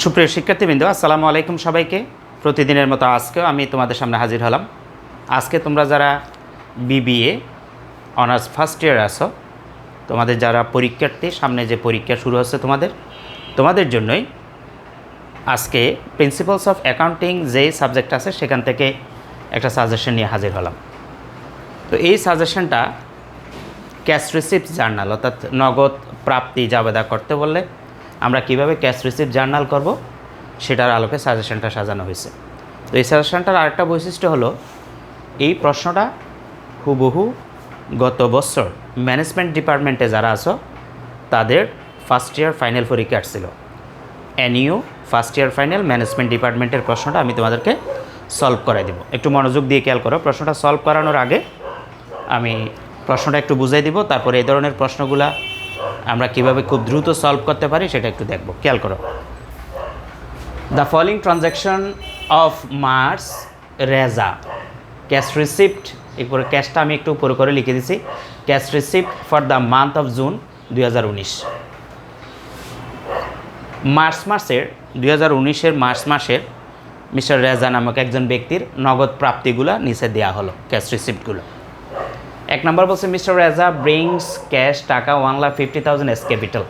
সুপ্রিয় শিক্ষার্থীবৃন্দ, আসসালামু আলাইকুম সবাইকে। প্রতিদিনের মতো আজকেও আমি তোমাদের সামনে হাজির হলাম। আজকে তোমরা যারা বিবিএ অনার্স ফার্স্ট ইয়ার আছো, তোমাদের যারা পরীক্ষার্থী, সামনে যে পরীক্ষা শুরু হচ্ছে তোমাদের জন্যই আজকে প্রিন্সিপালস অফ অ্যাকাউন্টিং যেই সাবজেক্ট আছে সেখান থেকে একটা সাজেশন নিয়ে হাজির হলাম। তো এই সাজেশনটা ক্যাশ রিসিপ্ট জার্নাল, অর্থাৎ নগদ প্রাপ্তি জাবেদা করতে বললে আমরা কিভাবে ক্যাশ রিসিপ্ট জার্নাল করব সেটার আলোকে সাজেশনটা সাজানো হয়েছে। তো এই সাজেশনটার আরেকটা বৈশিষ্ট্য হলো, এই প্রশ্নটা হুবহু গত বছর ম্যানেজমেন্ট ডিপার্টমেন্টে যারা আছো তাদের ফার্স্ট ইয়ার ফাইনাল পরীক্ষা আসছিল। NU first year final management ডিপার্টমেন্টের প্রশ্নটা আমি তোমাদেরকে সলভ করাই দেব। একটু মনোযোগ দিয়ে খেয়াল করো। প্রশ্নটা সলভ করানোর আগে আমি প্রশ্নটা একটু বুঝাই দিব, তারপরে এই ধরনের প্রশ্নগুলা আমরা কিভাবে খুব দ্রুত সলভ করতে পারি সেটা একটু দেখব। খেয়াল করো। The following transaction of March Reza cash receipt, এরপরে ক্যাশটা আমি একটু উপরে করে লিখে দিছি, cash receipt for the month of June 2019। March মাসের 2019-এর মার্চ মাসের মিস্টার রেজা নামক একজন ব্যক্তির নগদ প্রাপ্তিগুলো নিচে দেওয়া হলো, ক্যাশ রিসিপ্টগুলো। এক নম্বর বলছে মিস্টার রেজা ব্রিংস ক্যাশ টাকা 1,50,000 এস ক্যাপিটাল।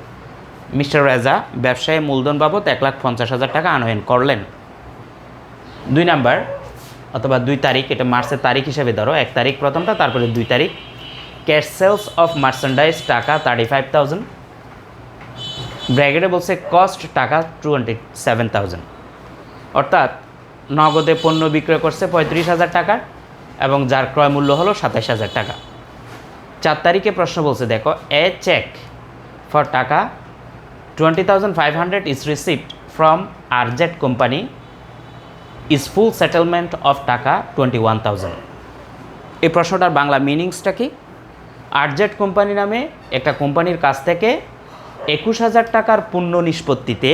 মিস্টার রেজা ব্যবসায় মূলধন বাবদ 1,50,000 টাকা আনয়ন করলেন। 2 নাম্বার অথবা 2 তারিখ, এটা মার্চের তারিখ হিসেবে ধরো, 1 তারিখ প্রথমটা, তারপরে 2 তারিখ। ক্যাশ সেলস অফ মার্চেন্ডাইজ টাকা 35,000। ব্র্যাকেটে বলছে কস্ট টাকা 27,000, অর্থাৎ নগদে পণ্য বিক্রয় করছে 35,000 টাকা এবং যার ক্রয় মূল্য হলো 27,000 টাকা। 4 তারিখে প্রশ্ন বলছে, দেখো, এ check for taka 20,500 is received from RZ company is full settlement of taka 21,000। এই প্রশ্নটার বাংলা মিনিংসটা কি? আরজেট কোম্পানি নামে একটা কোম্পানির কাছ থেকে 21,000 টাকার পূর্ণ নিষ্পত্তিতে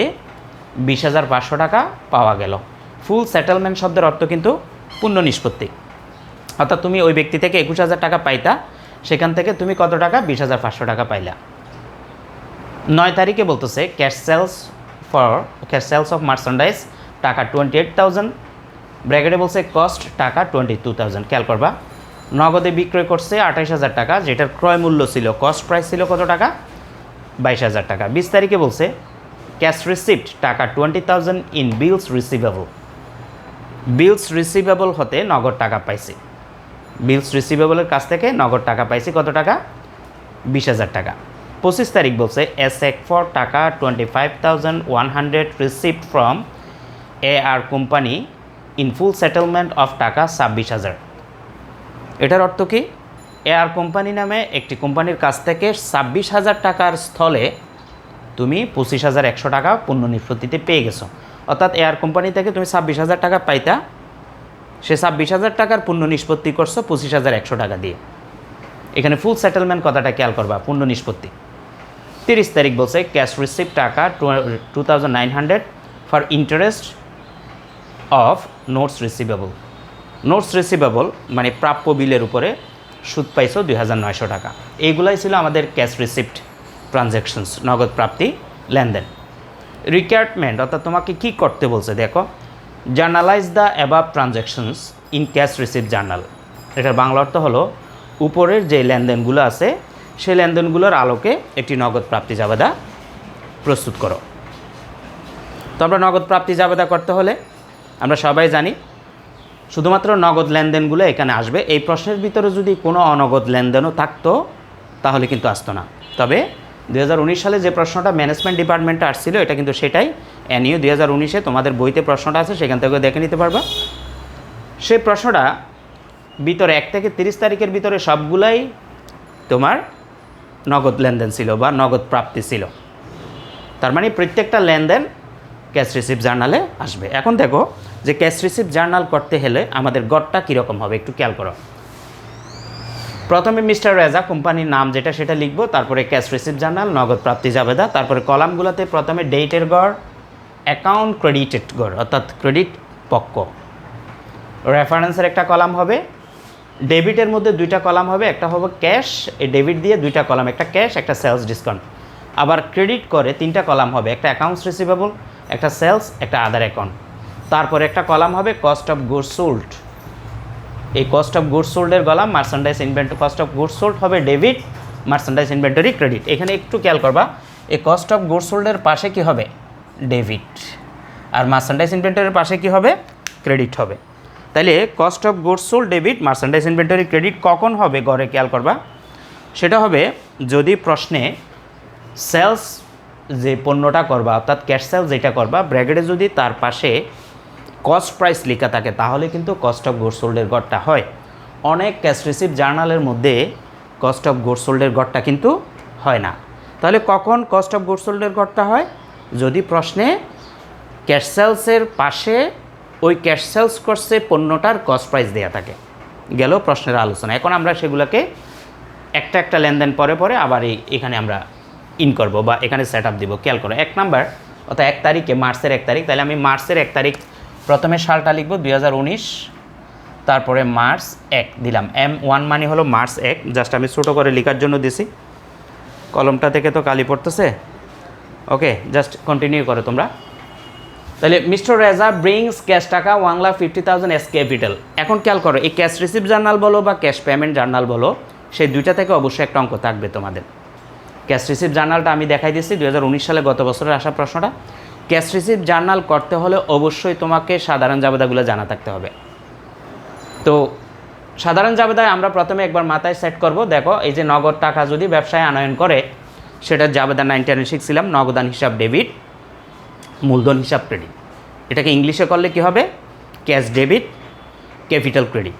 20,500 টাকা পাওয়া গেল। ফুল সেটেলমেন্ট শব্দের অর্থ কিন্তু পূর্ণ নিষ্পত্তি, অর্থাৎ তুমি ওই ব্যক্তি থেকে 21,000 টাকা পাইতা, সেখান থেকে তুমি কত টাকা? 20,500 টাকা পাইলা। 9 তারিখে বলতেছে ক্যাশ সেলস অফ মার্চেন্ডাইজ টাকা 28,000। ব্র্যাকেটে বলছে কস্ট টাকা 22,000। খেয়াল করবা, নগদে বিক্রয় করছে 28,000 টাকা, যেটার ক্রয় মূল্য ছিল, কস্ট প্রাইস ছিল কত টাকা? 22,000 টাকা। 20 তারিখে বলছে cash receipt taka 20,000 in bills receivable. Bills receivable হতে নগদ টাকা পাইছি, বিলস রিসিভেবলের কাছ থেকে নগদ টাকা পাইছি কত টাকা? 20,000 টাকা। 25 তারিখ বলছে এ check for taka 25,100 received from A R company in full settlement of taka 26,000। এটার অর্থ কি? এ আর কোম্পানি নামে একটি কোম্পানির কাছ থেকে 26,000 টাকার স্থলে তুমি 25,100 টাকা পূর্ণ নিষ্পত্তিতে পেয়ে গেছো। অর্থাৎ এ আর কোম্পানি থেকে তুমি 26,000 টাকা পাইতা, সে 26,000 টাকার পূর্ণ নিষ্পত্তি করছো 25,100 টাকা দিয়ে। এখানে ফুল সেটেলমেন্ট কথাটা খেয়াল করবা, পূর্ণ নিষ্পত্তি। 30 তারিখ বলছে ক্যাশ রিসিপ্ট টাকা 2,900 for interest of notes receivable. Notes receivable মানে প্রাপ্য বিলের উপরে সুদ পাইছো 2,900 টাকা। এইগুলাই ছিল আমাদের ক্যাশ রিসিপ্ট ট্রানজ্যাকশনস, নগদ প্রাপ্তি লেনদেন। রিকোয়ারমেন্ট অর্থাৎ তোমাকে কি করতে বলছে, দেখো, journalise the above transactions in cash receipt journal. এটার বাংলা অর্থ হলো উপরের যে লেনদেনগুলো আছে সেই লেনদেনগুলোর আলোকে একটি নগদ প্রাপ্তি জাবেদা প্রস্তুত করো। তো আমরা নগদ প্রাপ্তি জাবেদা করতে হলে আমরা সবাই জানি শুধুমাত্র নগদ লেনদেনগুলো এখানে আসবে। এই প্রশ্নের ভিতরে যদি কোনো অনগদ লেনদেনও থাকতো তাহলে কিন্তু আসতো না। তবে 2019 সালে যে প্রশ্নটা ম্যানেজমেন্ট ডিপার্টমেন্টে আসছিল এটা কিন্তু সেটাই। এনইউ 2019-এ তোমাদের বইতে প্রশ্নটা আছে, সেখান থেকে দেখে নিতে পারবা। সেই প্রশ্নটা ভিতরে 1 থেকে 30 তারিখের ভিতরে সবগুলাই তোমার নগদ লেনদেন ছিল বা নগদ প্রাপ্তি ছিল। তার মানে প্রত্যেকটা লেনদেন ক্যাশ রিসিপ্ট জার্নালে আসবে। এখন দেখো যে ক্যাশ রিসিপ্ট জার্নাল করতে হলে আমাদের গড়টা কীরকম হবে একটু খেয়াল করো। প্রথমে মিস্টার রেজা কোম্পানির নাম যেটা সেটা লিখবো, তারপরে ক্যাশ রিসিপ্ট জার্নাল, নগদ প্রাপ্তি জাবেদা, তারপরে কলামগুলোতে প্রথমে ডেটের গড়, অ্যাকাউন্ট ক্রেডিটেড গড় অর্থাৎ ক্রেডিট পক্ষ, রেফারেন্সের একটা কলাম হবে, ডেবিটের মধ্যে 2টা কলাম হবে, একটা হবে ক্যাশ, এই ডেবিট দিয়ে 2টা কলাম, একটা ক্যাশ একটা সেলস ডিসকাউন্ট। আবার ক্রেডিট করে 3টা কলাম হবে, একটা অ্যাকাউন্টস রিসিভেবল, একটা সেলস, একটা আদার অ্যাকাউন্ট। তারপরে একটা কলাম হবে কস্ট অফ গুডস সোল্ড। এই কস্ট অফ গুডস সোল্ডের কলাম merchandise inventory, cost of goods sold হবে ডেবিট, মার্চেন্ডাইজ ইনভেন্টরি ক্রেডিট। এখানে একটু খেয়াল করবা, এই কস্ট অফ গুডস সোল্ডের পাশে কি হবে? ডেবিট। আর মার্চেন্ডাইজ ইনভেন্টরির পাশে কি হবে? ক্রেডিট হবে। তাহলে cost of goods sold debit, merchandise inventory credit কখন হবে ঘরে খেয়াল করবা, সেটা হবে যদি প্রশ্নে সেলস যে পণ্যটা করবা অর্থাৎ ক্যাশ সেলস যেটা করবা ব্র্যাকেটে যদি তার পাশে কস্ট প্রাইস লেখা থাকে তাহলে কিন্তু কস্ট অফ গুডস সোল্ডের গড়টা হয়। অনেক ক্যাশ রিসিপ্ট জার্নালের মধ্যে কস্ট অফ গুডস সোল্ডের গড়টা কিন্তু হয় না। তাহলে কখন কস্ট অফ গুডস সোল্ডের গড়টা হয়? যদি প্রশ্নে ক্যাশ সেলসের পাশে ওই ক্যাশ সেলস করছে পণ্যটার কস্ট প্রাইস দেওয়া থাকে। গেল প্রশ্নের আলোচনা। এখন আমরা সেগুলোকে একটা একটা লেনদেন পরে পরে আবার এখানে আমরা ইন করব বা এখানে সেট আপ দিব। খেয়াল করো 1 নাম্বার অর্থাৎ 1 তারিখে, মার্চের 1 তারিখ। তাহলে আমি মার্চের 1 তারিখ প্রথমে সালটা লিখব 2019, তারপরে মার্চ 1 দিলাম। M1 মানে হলো মার্চ 1, জাস্ট আমি ছোটো করে লেখার জন্য দিছি, কলমটা থেকে তো কালি পড়তেছে। ওকে, জাস্ট কন্টিনিউ করো তোমরা। তাহলে মিস্টার রেজা ব্রিংস ক্যাশ টাকা 1,50,000 এস ক্যাপিটাল। এখন খেয়াল করো, এই ক্যাশ রিসিপ্ট জার্নাল বলো বা ক্যাশ পেমেন্ট জার্নাল বলো, সেই দুইটা থেকে অবশ্যই একটা অঙ্ক থাকবে তোমাদের। ক্যাশ রিসিপ্ট জার্নালটা আমি দেখাই দিচ্ছি 2019 সালে, গত বছরের আসা প্রশ্নটা। ক্যাশ রিসিপ্ট জার্নাল করতে হলে অবশ্যই তোমাকে সাধারণ জাবেদাগুলো জানা থাকতে হবে। তো সাধারণ জাবেদায় আমরা প্রথমে একবার মাথায় সেট করব। দেখো, এই যে নগদ টাকা যদি ব্যবসায় আনয়ন করে, সেটার জাবেদা 9 শিখছিলাম, নগদান হিসাব ডেবিট, মূলধন হিসাব ক্রেডিট। এটাকে ইংলিশে করলে কি হবে? Cash debit, capital credit.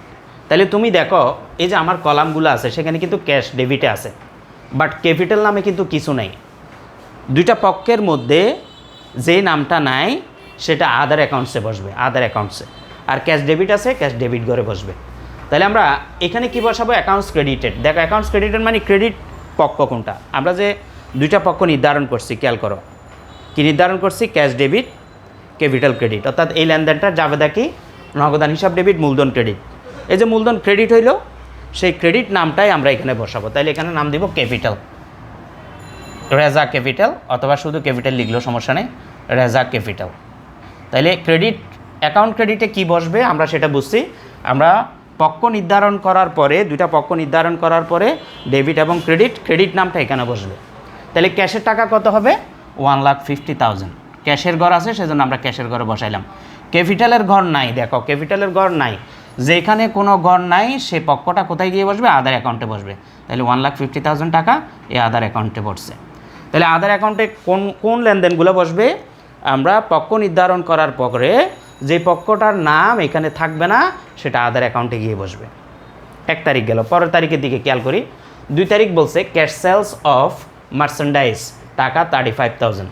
তাহলে তুমি দেখো, এই যে আমার কলামগুলো আছে সেখানে কিন্তু ক্যাশ ডেবিটে আছে, বাট ক্যাপিটাল নামে কিন্তু কিছু নেই। দুইটা পক্ষের মধ্যে যে নামটা নাই সেটা আদার অ্যাকাউন্টসে বসবে, আদার অ্যাকাউন্টসে। আর ক্যাশ ডেবিট আছে, ক্যাশ ডেবিট ঘরে বসবে। তাহলে আমরা এখানে কি বসাবো? Accounts credited. দেখো, অ্যাকাউন্টস ক্রেডিটেড মানে ক্রেডিট পক্ষ কোনটা? আমরা যে দুইটা পক্ষ নির্ধারণ করছি, খেয়াল করো কি নির্ধারণ করছি? Cash debit, capital credit. অর্থাৎ এই লেনদেনটার জাবেদা কি? নগদান হিসাব ডেবিট, মূলধন ক্রেডিট। এই যে মূলধন ক্রেডিট হইল, সেই ক্রেডিট নামটাই আমরা এখানে বসাবো। তাইলে এখানে নাম দিব ক্যাপিটাল, রেজা ক্যাপিটাল, অথবা শুধু ক্যাপিটাল লিখলেও সমস্যা নেই, রেজা ক্যাপিটাল। তাইলে ক্রেডিট, অ্যাকাউন্ট ক্রেডিটে কি বসবে আমরা সেটা বুঝছি। আমরা পক্ষ নির্ধারণ করার পরে, দুইটা পক্ষ নির্ধারণ করার পরে ডেবিট এবং ক্রেডিট, ক্রেডিট নামটা এখানে বসবে। তাহলে ক্যাশের টাকা কত হবে? 1,50,000। ক্যাশের ঘর আছে সেজন্য আমরা ক্যাশের ঘরে বসাইলাম। ক্যাপিটালের ঘর নাই। দেখো, ক্যাপিটালের ঘর নাই, যেখানে কোনো ঘর নাই সে পক্ষটা কোথায় গিয়ে বসবে? আদার অ্যাকাউন্টে বসবে। তাহলে 1,50,000 টাকা এই আদার অ্যাকাউন্টে বসছে। তাহলে আদার অ্যাকাউন্টে কোন কোন লেনদেনগুলো বসবে? আমরা পক্ষ নির্ধারণ করার পরে যে পক্ষটার নাম এখানে থাকবে না সেটা আদার অ্যাকাউন্টে গিয়ে বসবে। 1 তারিখ গেল। পরের তারিখের দিকে খেয়াল করি। 2 তারিখ বলছে ক্যাশ সেলস অফ মার্চেন্ডাইজ টাকা 35,000,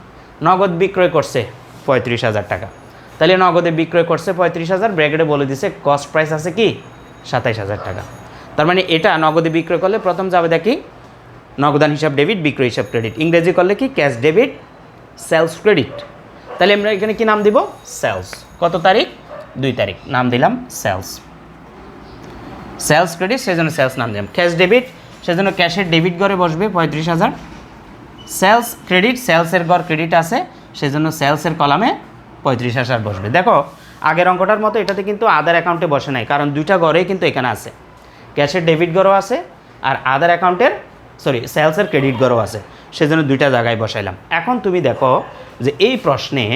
নগদ বিক্রয় করছে 35,000 টাকা। তাহলে নগদে বিক্রয় করছে 35,000, ব্র্যাকেটে বলে দিছে কস্ট প্রাইস আছে কি? 27,000 টাকা। তার মানে এটা নগদে বিক্রয় করলে প্রথম যাবে দেখি নগদান হিসাব ডেবিট, বিক্রয় হিসাব ক্রেডিট। ইংরেজি করলে কি? Cash debit, sales credit. তাহলে আমরা এখানে কি নাম দিব? সেলস। কত তারিখ? 2 তারিখ, নাম দিলাম সেলস। সেলস ক্রেডিট সেজন্য সেলস নাম দিলাম। ক্যাশ ডেবিট সেজন্য ক্যাশের ডেবিট ঘরে বসবে 35,000। সেলস ক্রেডিট, সেলসের ঘর ক্রেডিট আছে সেজন্য সেলসের কলামে 35,000 বসবে। দেখো, আগের অঙ্কটার মতো এটাতে কিন্তু আদার অ্যাকাউন্টে বসে নাই, কারণ দুইটা ঘরেই কিন্তু এখানে আছে। ক্যাশের ডেবিট ঘরও আছে আর আদার অ্যাকাউন্টের সেলসের ক্রেডিট ঘরও আছে, সেজন্য দুইটা জায়গায় বসাইলাম। এখন তুমি দেখো যে এই প্রশ্নে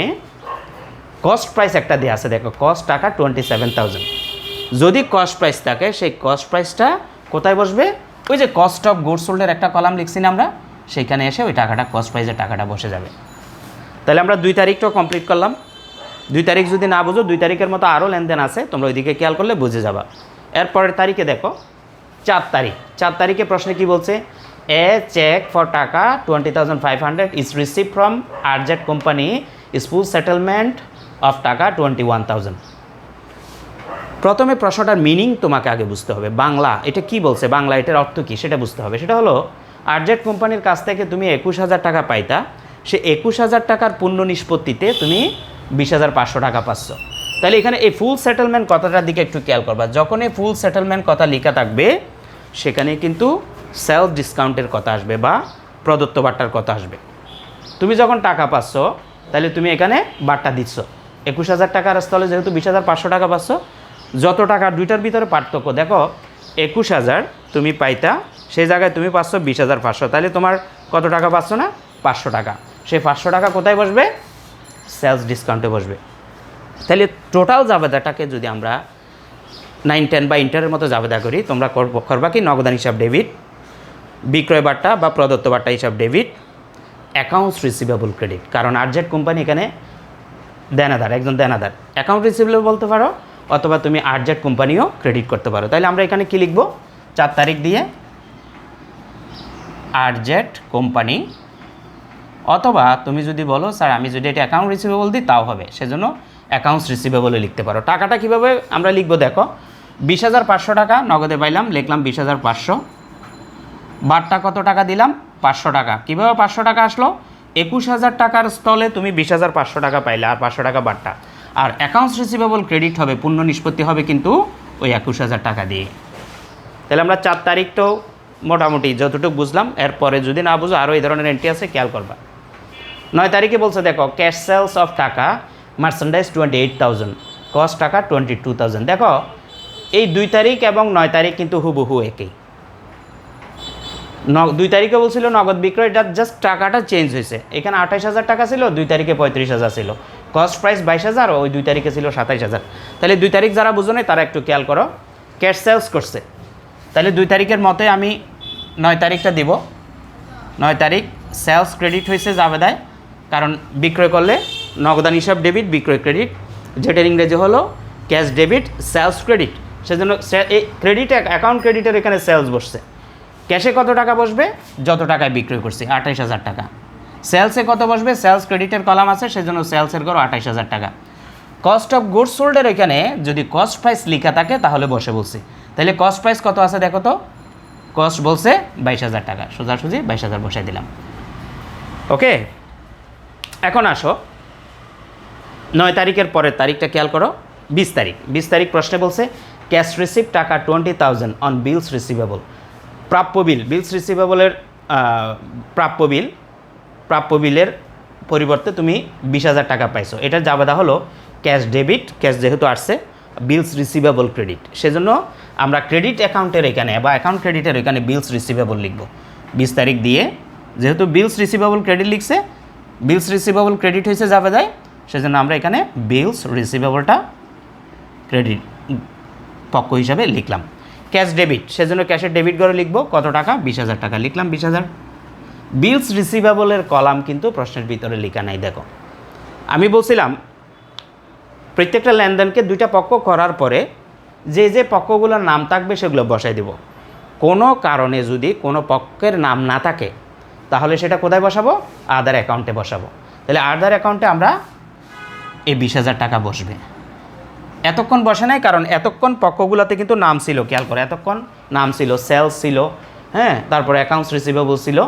কস্ট প্রাইস একটা দেওয়া আছে। দেখো, কস্ট টাকা 27,000। যদি কস্ট প্রাইস থাকে সেই কস্ট প্রাইসটা কোথায় বসবে? ওই যে কস্ট অফ গুডস সোল্ডের একটা কলাম লিখছি না আমরা, সেইখানে এসে ওই টাকাটা, কস্ট প্রাইসের টাকাটা বসে যাবে। তাহলে আমরা 2 তারিখটাও কমপ্লিট করলাম। 2 তারিখ যদি না বুঝো, 2 তারিখের মতো আরও লেনদেন আছে, তোমরা ওইদিকে খেয়াল করলে বুঝে যাবা। এরপরের তারিখে দেখো 4 তারিখ। 4 তারিখে প্রশ্নে কি বলছে? এ check for taka 20,500 is receive from RZ company is full settlement of taka 21,000। প্রথমে প্রশ্নটার মিনিং তোমাকে আগে বুঝতে হবে। বাংলা এটা কি বলছে, বাংলা এটার অর্থ কী সেটা বুঝতে হবে। সেটা হলো আরজেট কোম্পানির কাছ থেকে তুমি 21,000 টাকা পাইতা, সে 21,000 টাকার পূর্ণ নিষ্পত্তিতে তুমি 20,500 টাকা পাচ্ছ। তাহলে এখানে এই ফুল সেটেলমেন্ট কথাটার দিকে একটু খেয়াল করবা। যখন এই ফুল সেটেলমেন্ট কথা লেখা থাকবে সেখানে কিন্তু সেলফ ডিসকাউন্টের কথা আসবে বা প্রদত্ত বাট্টার কথা আসবে। তুমি যখন টাকা পাচ্ছ তাহলে তুমি এখানে বারটা দিচ্ছ 21,000 টাকার স্থলে যেহেতু 20,500 টাকা পাচ্ছ, যত টাকা দুইটার ভিতরে পার্থক্য দেখো, 21,000 তুমি পাইতা, সেই জায়গায় তুমি পাচ্ছ 20,500, তাহলে তোমার কত টাকা পাচ্ছ না 500 টাকা। সেই 500 টাকা কোথায় বসবে? সেলস ডিসকাউন্টে বসবে। তাহলে টোটাল জাবেদাটাকে যদি আমরা 9, 10 বা ইন্টারের মতো জাবেদা করি, তোমরা করবা কি নগদান হিসাব ডেবিট, বিক্রয় বার্তা বা প্রদত্ত বার্তা হিসাব ডেবিট, অ্যাকাউন্টস রিসিভেবল ক্রেডিট। কারণ আরজেড কোম্পানি এখানে দেনাদার, একজন দেনাদার, অ্যাকাউন্ট রিসিভেবল বলতে পারো, অথবা তুমি আরজেড কোম্পানিও ক্রেডিট করতে পারো। তাহলে আমরা এখানে কি লিখব? 4 তারিখ দিয়ে আরজেড কোম্পানি, অথবা তুমি যদি বলো স্যার আমি যদি এটা অ্যাকাউন্ট রিসিভেবল দিই তাও হবে, সেজন্য অ্যাকাউন্টস রিসিভেবলে লিখতে পারো। টাকাটা কীভাবে আমরা লিখবো দেখো, 20,500 টাকা নগদে পাইলাম, লিখলাম 20,500, বারটা কত টাকা দিলাম? 500 টাকা। কীভাবে 500 টাকা আসলো? 21,000 টাকার স্থলে তুমি 20,500 টাকা পাইলে, আর 500 টাকা বারটা। আর অ্যাকাউন্টস রিসিভেবল ক্রেডিট হবে, পূর্ণ নিষ্পত্তি হবে কিন্তু ওই 21,000 টাকা দিয়ে। তাহলে আমরা 4 তারিখটাও মোটামুটি যতটুকু বুঝলাম, এরপরে যদি না বুঝো আরও এই ধরনের এন্ট্রি আছে, খেয়াল করবা। 9 তারিখে বলছে দেখো, ক্যাশ সেলস অফ টাকা, মার্চেন্ডাইজ 28,000, কস্ট টাকা 22,000। দেখো এই 2 তারিখ এবং 9 তারিখ কিন্তু হুবহু একই। 2 তারিখে বলছিল নগদ বিক্রয়, এটা জাস্ট টাকাটা চেঞ্জ হয়েছে। এখানে 28,000 টাকা ছিল, 2 তারিখে 35,000 ছিল, কস্ট প্রাইস 22,000, ওই 2 তারিখে ছিল 27,000। তাহলে 2 তারিখ যারা বুঝো না তারা একটু খেয়াল করো, ক্যাশ সেলস করছে, তাহলে 2 তারিখের মতে আমি 9 তারিখটা দিব। 9 তারিখ সেলস ক্রেডিট হয়েছে জাবেদায়, কারণ বিক্রয় করলে নগদান হিসাব ডেবিট, বিক্রয় ক্রেডিট, যেটার ইংরেজি হলো ক্যাশ ডেবিট, সেলস ক্রেডিট। সেজন্য এই ক্রেডিট অ্যাকাউন্ট ক্রেডিটের এখানে সেলস বসছে। ক্যাশে কত টাকা বসবে? যত টাকায় বিক্রয় করছি, 28,000 টাকা। সেলসে কত বসবে? সেলস ক্রেডিটের কলাম আছে, সেজন্য সেলসের করো 28,000 টাকা। কস্ট অফ গুডস সোল্ডের এখানে যদি কস্ট প্রাইস লেখা থাকে তাহলে বসে বলছি। তাহলে কস্ট প্রাইস কত আছে দেখো তো, কস্ট বলছে 22,000 টাকা, সোজাসুজি 22,000 বসাই দিলাম। ওকে, এখন আসো 9 তারিখের পরের তারিখটা খেয়াল করো, 20 তারিখ। 20 তারিখ প্রশ্নে বলছে ক্যাশ রিসিভ টাকা 20,000 অন বিলস রিসিভেবল। প্রাপ্য বিল, বিলস রিসিভেবলের প্রাপ্য বিলের পরিবর্তে তুমি 20,000 টাকা পাইছো। এটার জাবেদা হলো ক্যাশ ডেবিট, ক্যাশ যেহেতু আসছে, বিলস রিসিভেবল ক্রেডিট, সেজন্য আমরা ক্রেডিট অ্যাকাউন্টের এখানে বা অ্যাকাউন্ট ক্রেডিটের এখানে বিলস রিসিভেবল লিখব। 20 তারিখ দিয়ে যেহেতু বিলস রিসিভেবল ক্রেডিট লিখছে, বিলস রিসিভেবল ক্রেডিট হয়েছে জাবেদায়, সেজন্য আমরা এখানে বিলস রিসিভেবলটা ক্রেডিট পক্ষ হিসাবে লিখলাম। ক্যাশ ডেবিট, সেজন্য ক্যাশের ডেবিট করে লিখব কত টাকা? 20,000 টাকা, লিখলাম 20,000। বিলস রিসিভেবলের কলাম কিন্তু প্রশ্নের ভিতরে লেখা নাই। দেখো আমি বলছিলাম প্রত্যেকটা লেনদেনকে 2টা পক্ষ করার পরে যে যে পক্ষগুলোর নাম থাকবে সেগুলো বসাই দেব। কোনো কারণে যদি কোনো পক্ষের নাম না থাকে তাহলে সেটা কোথায় বসাবো? আদার অ্যাকাউন্টে বসাবো। তাহলে আদার অ্যাকাউন্টে আমরা এই 20,000 টাকা বসবে। এতক্ষণ বসে নাই, কারণ এতক্ষণ পক্ষগুলোতে কিন্তু নাম ছিল, খেয়াল করে, এতক্ষণ নাম ছিল, সেলস ছিল, হ্যাঁ, তারপরে অ্যাকাউন্টস রিসিভেবল ছিল,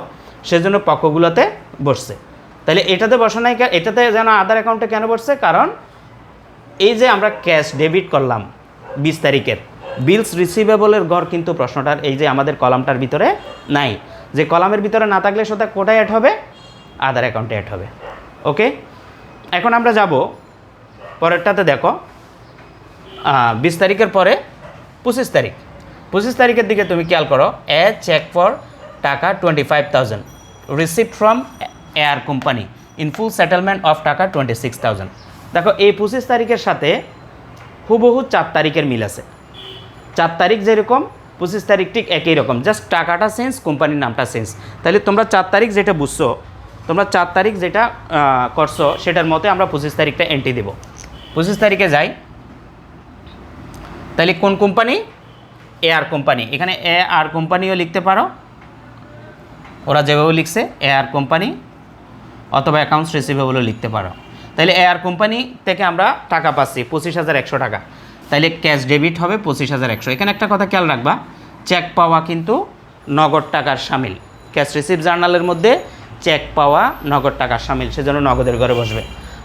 সেজন্য পক্ষগুলোতে বসছে। তাহলে এটাতে বসে নাই, এটাতে যেন আদার অ্যাকাউন্টে কেন বসছে? কারণ এই যে আমরা ক্যাশ ডেবিট করলাম 20 তারিখের, বিলস রিসিভেবলের গড় কিন্তু প্রশ্নটার এই যে আমাদের কলামটার ভিতরে নাই। যে কলামের ভিতরে না থাকলে সেটা কোথায় অ্যাড হবে? আদার অ্যাকাউন্টে অ্যাড হবে। ওকে, এখন আমরা যাব পরেরটাতে। দেখো 20 তারিখের পরে 25 তারিখ। 25 তারিখের দিকে তুমি খেয়াল করো, এ চেক ফর টাকা 25,000 received from air company in full settlement of taka 26,000। দেখো এই 25 তারিখের সাথে হুবহু 4 তারিখের মিল আছে। 4 তারিখ যেরকম 25 তারিখ ঠিক একই রকম, জাস্ট টাকাটা চেঞ্জ, কোম্পানির নামটা চেঞ্জ। তাহলে তোমরা 4 তারিখ যেটা বুঝছো, তোমরা 4 তারিখ যেটা করছো সেটার মতে আমরা 25 তারিখটা এন্ট্রি দেব। 25 তারিখে যাই, তাহলে কোন কোম্পানি? Air company. এখানে এয়ার কোম্পানিও লিখতে পারো, ওরা যেভাবে লিখছে এয়ার কোম্পানি, অথবা অ্যাকাউন্টস রিসিভেবলও লিখতে পারো। তাহলে এয়ার কোম্পানি থেকে আমরা টাকা পাচ্ছি 25,100 টাকা, তাহলে ক্যাশ ডেবিট হবে 25,100। এখানে একটা কথা খেয়াল রাখবা, চেক পাওয়া কিন্তু নগদ টাকার সামিল। ক্যাশ রিসিভ জার্নালের মধ্যে চেক পাওয়া নগদ টাকার সামিল, সেজন্য নগদের ঘরে বসবে।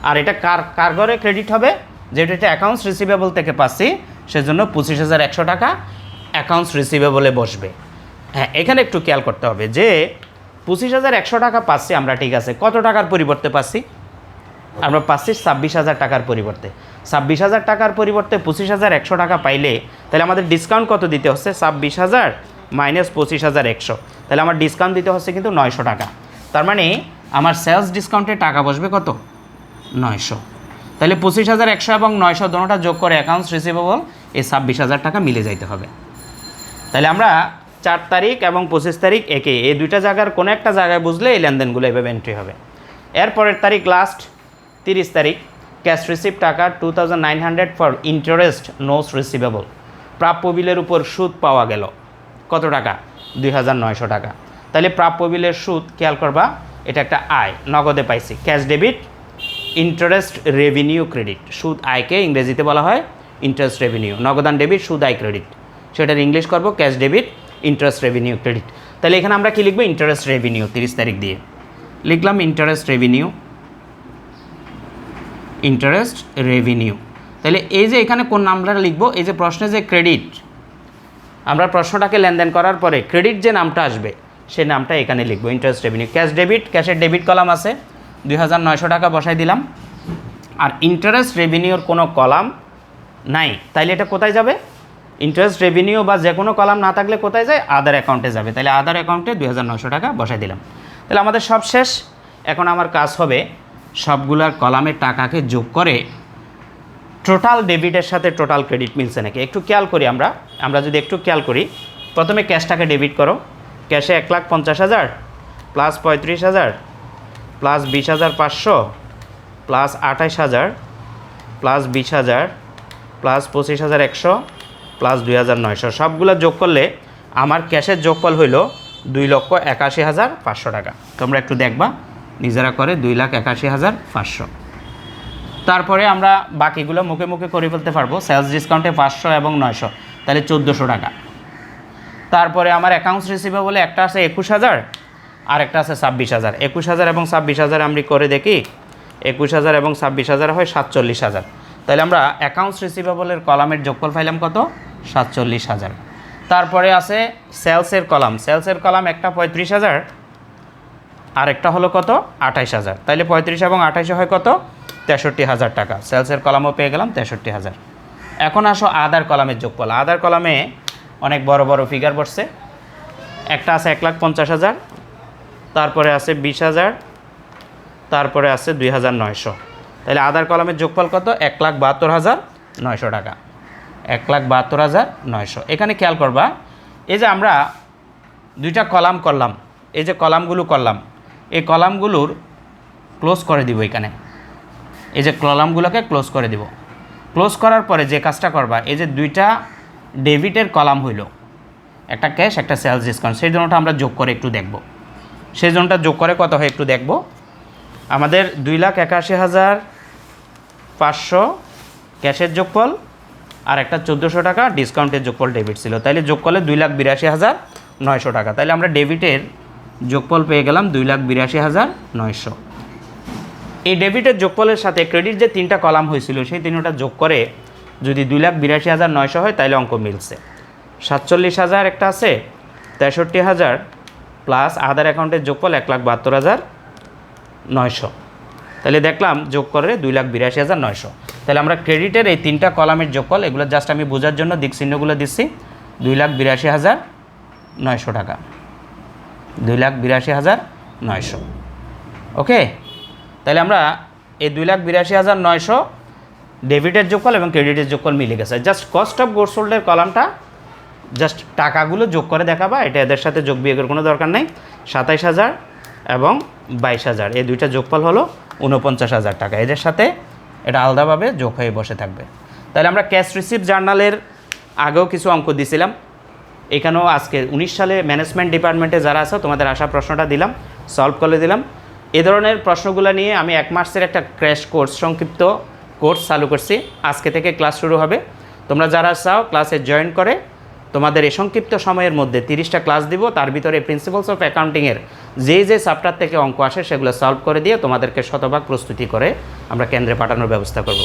আর এটা কার ঘরে ক্রেডিট হবে? যেহেতু এটা অ্যাকাউন্টস রিসিভেবল থেকে পাচ্ছি, সেজন্য 25,100 টাকা অ্যাকাউন্টস রিসিভেবলে বসবে। হ্যাঁ, এখানে একটু খেয়াল করতে হবে যে 25,100 টাকা পাচ্ছি আমরা, ঠিক আছে, কত টাকার পরিবর্তে পাচ্ছি? আমরা পাচ্ছি 26,000 টাকার পরিবর্তে। 26,000 টাকার পরিবর্তে 25,100 টাকা পাইলে তাহলে আমাদের ডিসকাউন্ট কত দিতে হচ্ছে? 26,000 মাইনাস 25,100, তাহলে আমার ডিসকাউন্ট দিতে হচ্ছে কিন্তু 900 টাকা। তার মানে আমার সেলস ডিসকাউন্টে টাকা বসবে কত? 900। তাহলে 25,100 এবং 900 দুটোটা যোগ করে অ্যাকাউন্টস রিসিভেবল এই 26,000 টাকা মিলে যাইতে হবে। তাহলে আমরা 4 তারিখ এবং 25 তারিখ একে এই দুইটা জায়গার কোনো একটা জায়গায় বুঝলে এই লেনদেনগুলো এভাবে এন্ট্রি হবে। এরপরের তারিখ লাস্ট 30 তারিখ, ক্যাশ রিসিভ টাকা 2,900 ফর ইন্টারেস্ট নোটস রিসিভেবল, প্রাপ্য বিলের উপর সুদ পাওয়া গেল কত টাকা? 2,900 টাকা। তাহলে প্রাপ্য বিলের সুদ খেয়াল করবা, এটা একটা আয়, নগদে পাইছি। Cash debit interest revenue credit, সুদ আয়কে ইংরেজিতে বলা হয় ইন্টারেস্ট রেভিনিউ, নগদান ডেবিট সুদ আয় ক্রেডিট, সেটার ইংলিশ করব cash debit interest revenue credit. তাহলে এখানে আমরা কী লিখবো? ইন্টারেস্ট রেভিনিউ 30 তারিখ দিয়ে লিখলাম ইন্টারেস্ট রেভিনিউ, ইন্টারেস্ট রেভিনিউ। তাহলে এই যে এখানে কোন নামটা লিখবো? এই যে প্রশ্নে যে ক্রেডিট, আমরা প্রশ্নটাকে লেনদেন করার পরে ক্রেডিট যে নামটা আসবে সেই নামটা এখানে লিখবো, ইন্টারেস্ট রেভিনিউ। ক্যাশ ডেবিট, ক্যাশের ডেবিট কলাম আছে, 2,900 টাকা বসাই দিলাম। আর ইন্টারেস্ট রেভিনিউর কোনো কলাম নাই, তাইলে এটা কোথায় যাবে? ইন্টারেস্ট রেভিনিউ বা যে কোনো কলাম না থাকলে কোথায় যায়? আদার অ্যাকাউন্টে যাবে। তাহলে আদার অ্যাকাউন্টে 2,900 টাকা বসাই দিলাম। তাহলে আমাদের সব শেষ। এখন আমার কাজ হবে সবগুলার কলামের টাকাকে যোগ করে টোটাল ডেবিটের সাথে টোটাল ক্রেডিট মিলছে নাকি একটু খেয়াল করি। আমরা যদি একটু খেয়াল করি, প্রথমে ক্যাশটাকে ডেবিট করো। ক্যাশে 1,50,000 plus 35,000 plus 20,500 plus 28,000 plus 20,000 plus 25,100 plus 2,900, সবগুলো যোগ করলে আমার ক্যাশের যোগফল হইল 2,81,500 টাকা। তোমরা একটু দেখবা নিজেরা করে, 2,81,500। তারপরে আমরা বাকিগুলো মুখে মুখে করে ফেলতে পারবো। সেলস ডিসকাউন্টে 500 এবং 900, তাহলে 1,400 টাকা। তারপরে আমার অ্যাকাউন্টস রিসিভেবলে একটা আছে 21,000 আর একটা আছে 26,000। 21,000 এবং 26,000 আমরা করে দেখি, 21,000 এবং 26,000 হয় 47,000। তাহলে আমরা অ্যাকাউন্টস রিসিভেবলের কলামের যোগফল পাইলাম কত? 47,000। তারপরে আছে সেলসের কলাম, সেলসের কলাম একটা 35,000 আর একটা হলো কত? 28,000। তাহলে 35 এবং 28 হয় কত? 63,000 টাকা। সেলসের কলামও পেয়ে গেলাম 63,000। এখন আসো আদার কলামের যোগফল। আদার কলামে অনেক বড় বড় ফিগার বসছে। একটা আছে 1,50,000, তারপরে আছে 20,000, তারপরে আছে 2,900। তাহলে আদার কলামের যোগফল কত? 1,72,900 টাকা। 1,72,900। এখানে খেয়াল করবা, এই যে আমরা দুইটা কলাম করলাম, এই যে কলামগুলো করলাম, এই কলামগুলোর ক্লোজ করে দিব। এখানে এই যে কলামগুলোকে ক্লোজ করে দিব। ক্লোজ করার পরে যে কাজটা করবা, এই যে দুইটা ডেবিটের কলাম হইল, একটা ক্যাশ একটা সেলস ডিসকাউন্ট, সেই জন্যটা আমরা যোগ করে একটু দেখব। সেই জন্যটা যোগ করে কত হয় একটু দেখব। আমাদের 2,81,500 ক্যাশের যোগফল আর একটা 1,400 টাকা ডিসকাউন্টের যোগফল ডেবিট ছিল, তাইলে যোগ করলে 2,82,900 টাকা। তাইলে আমরা ডেবিটের যোগফল পেয়ে গেলাম 2,82,900। এই ডেবিটের যোগফলের সাথে ক্রেডিট যে তিনটা কলাম হয়েছিল সেই তিনটা যোগ করে যদি 2,82,900 হয় তাইলে অঙ্ক মিলছে। 47,000 একটা আছে, 63,000 প্লাস আদার অ্যাকাউন্টের যোগফল 1,72,900। তাহলে দেখলাম যোগ করে 2,82,900। তাহলে আমরা ক্রেডিটের এই তিনটা কলামের যোগফল, এগুলো জাস্ট আমি বোঝার জন্য দিক চিহ্নগুলো দিচ্ছি, 2,82,900 টাকা। 2,82,900। ওকে, তাহলে আমরা এই 2,82,900 ডেবিটের যোগফল এবং ক্রেডিটের যোগফল মিলে গেছে। জাস্ট কস্ট অফ গুডস সোল্ডের কলামটা জাস্ট টাকাগুলো যোগ করে দেখাবা, এটা এদের সাথে যোগ বিয়োগের কোনো দরকার নেই। 27,000 এবং 22,000 এই দুইটা যোগফল হলো 49,000 টাকা। এদের সাথে এটা আলাদাভাবে যোগ হয়ে বসে থাকবে। তাহলে আমরা ক্যাশ রিসিপ্ট জার্নালের আগেও কিছু অঙ্ক দিছিলাম, এখানেও আজকে 19 সালে ম্যানেজমেন্ট ডিপার্টমেন্টে যারা আছে তোমাদের আসা প্রশ্নটা দিলাম, সলভ করে দিলাম। এ ধরনের প্রশ্নগুলো নিয়ে আমি 1 মাসের একটা ক্র্যাশ কোর্স, সংক্ষিপ্ত কোর্স চালু করছি। আজকে থেকে ক্লাস শুরু হবে। তোমরা যারা চাও ক্লাসে জয়েন করে তোমাদের এই সংক্ষিপ্ত সময়ের মধ্যে 30টা ক্লাস দিব, তার ভিতরে প্রিন্সিপালস অফ অ্যাকাউন্টিংয়ের যে চ্যাপ্টার থেকে অঙ্ক আসে সেগুলো সলভ করে দিয়ে তোমাদেরকে শতভাগ প্রস্তুতি করে আমরা কেন্দ্রে পাঠানোর ব্যবস্থা করব।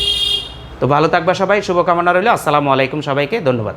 তো ভালো থাকবা সবাই, শুভকামনা রইল। আসসালামু আলাইকুম, সবাইকে ধন্যবাদ।